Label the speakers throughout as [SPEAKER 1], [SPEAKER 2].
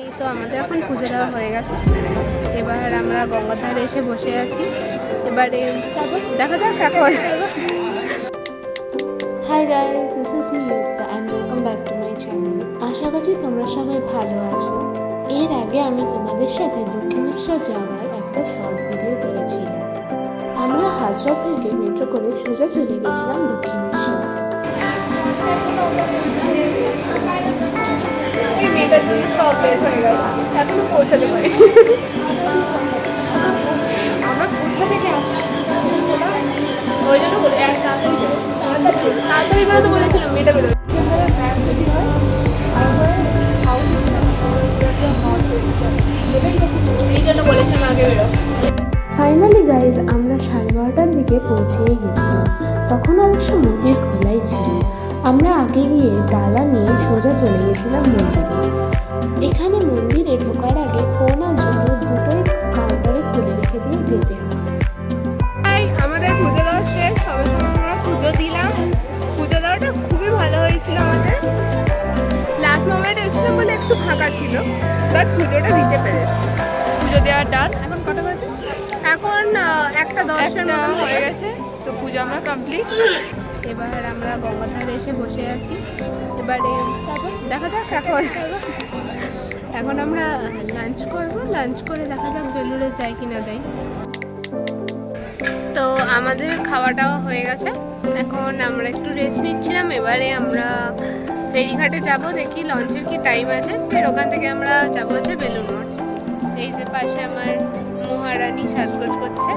[SPEAKER 1] এই তো আমাদের এখন পুজো দেওয়া হয়ে গেছে। এবার আমরা গঙ্গার ধারে এসে বসে আছি। এবারে দেখা যাক এখন।
[SPEAKER 2] Hi guys, this is me Yukta and welcome back to my channel. আশা করছি তোমরা সবাই ভালো আছো। এর আগে আমি তোমাদের সাথে দক্ষিণেশ্বর যাওয়ার একটা শর্ট ভিডিও করেছিলাম। আমরা হাজরা থেকে মেট্রো করে সোজা চলে গেছিলাম দক্ষিণেশ্বর।
[SPEAKER 1] এখনো পৌঁছাতে পারি। আমরা কোথা থেকে আসছি ওই জন্য বলে তাড়াতাড়ি বেরোতে বলেছিলাম, মেয়েটা বেরোয় এই জন্য বলেছিলাম আগে বেরো।
[SPEAKER 2] ফাইনালি গাইজ আমরা 12:30টার দিকে পৌঁছেই গেছিলাম। তখন অবশ্য মন্দির খোলাই ছিল। আমরা আগে গিয়ে ডালা নিয়ে সোজা চলে গেছিলাম মন্দিরে। এখানে মন্দিরে ঢোকার আগে ফোন আর জুতো দুটোই কাউন্টারে খুলে রেখে দিয়ে যেতে হয়।
[SPEAKER 1] আমাদের পুজো দেওয়া শেষ, সবাই আমরা পুজো দিলাম। পুজো দেওয়াটা খুবই ভালো হয়েছিল আমাদের। লাস্ট মোমেন্টে এসেছিলাম বলে একটু ফাঁকা ছিল, বাট পুজোটা দিতে পেরেছি। পুজো দেওয়ার ডান। এখন কটা বাজে? এখন 1:10 মতো হয়ে গেছে। তো পুজো আমরা কমপ্লিট। এবার আমরা গঙ্গার ধারে এসে বসে আছি। এবারে দেখা যাক এখন আমরা লাঞ্চ করব। লাঞ্চ করে দেখা যাক বেলুড়ে যাই কি না যাই। তো আমাদের খাওয়া দাওয়া হয়ে গেছে, এখন আমরা একটু রেস্ট নিচ্ছিলাম। এবারে আমরা ফেরিঘাটে যাব, দেখি লঞ্চের কি টাইম আছে। ফের ওখান থেকে আমরা যাবো হচ্ছে বেলুড় মঠ। এই যে পাশে আমার মহারানী সাজগোজ করছে।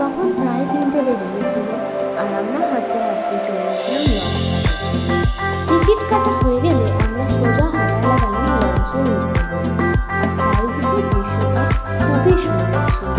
[SPEAKER 2] তখন প্রায় 3টে বেজে গেছিল আর আমরা হাঁটতে হাঁটতে চলে গেছিলাম লঞ্চ। টিকিট কাটা হয়ে গেলে আমরা সোজা হাঁটা লাগালাম লঞ্চে উঠতে। আর চারিদিকে দৃশ্যটা খুবই সুন্দর ছিল।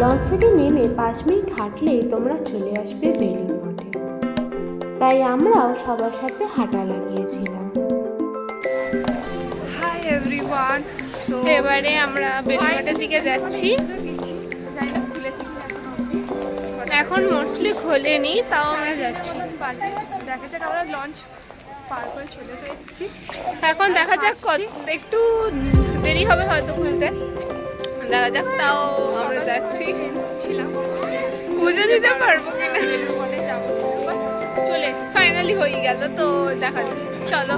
[SPEAKER 2] লঞ্চ থেকে নেমে 5 মিনিট হাঁটলেই তোমরা চলে আসবে বেলুড় মঠে। তাই আমরাও সবার সাথে হাঁটা লাগিয়েছিলাম।
[SPEAKER 1] Hi everyone. সো এবারে আমরা বেলুড় মঠের দিকে যাচ্ছি। এখন মোস্টলি খোলেনি, তাও আমরা যাচ্ছি। দেখা যাক, আমরা লঞ্চ পার করে চলে তো এসেছি। এখন দেখা যাক, একটু দেরি হবে হয়তো খুলতে। দেখা যাক, তাও আমরা যাচ্ছি। পুজো দিতে পারবো কিনা চলে ফাইনালি হয়ে গেল। তো দেখা যাক, চলো।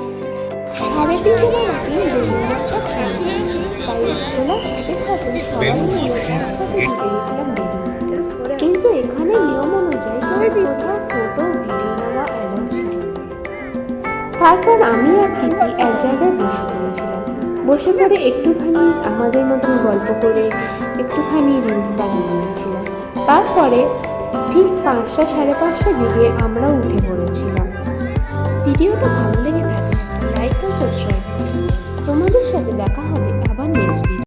[SPEAKER 2] 3:30 নাগাদ বেলুড় মঠটা খুলেছি। তাই খোলার সাথে সাথে সবাই মিলে একসাথে ঢুকে গেছিলাম বেলুড় মঠে। কিন্তু এখানে নিয়ম অনুযায়ী কোথাও ফটো ভিডিও নেওয়া অ্যালাউ ছিল না। তারপর আমি আর প্রীতি এক জায়গায় বসে পড়েছিলাম। বসে পড়ে একটুখানি আমাদের মতন গল্প করে একটুখানি রিলস বানিয়ে নিয়েছিলাম। তারপরে ঠিক 5টা 5:30টার দিকে আমরা উঠে পড়েছিলাম। ভিডিওটা ভালো লেগে থাকলে লাইক আর সাবস্ক্রাইব করুন। তোমাদের সাথে দেখা হবে আবার নেক্সট ভিডিও।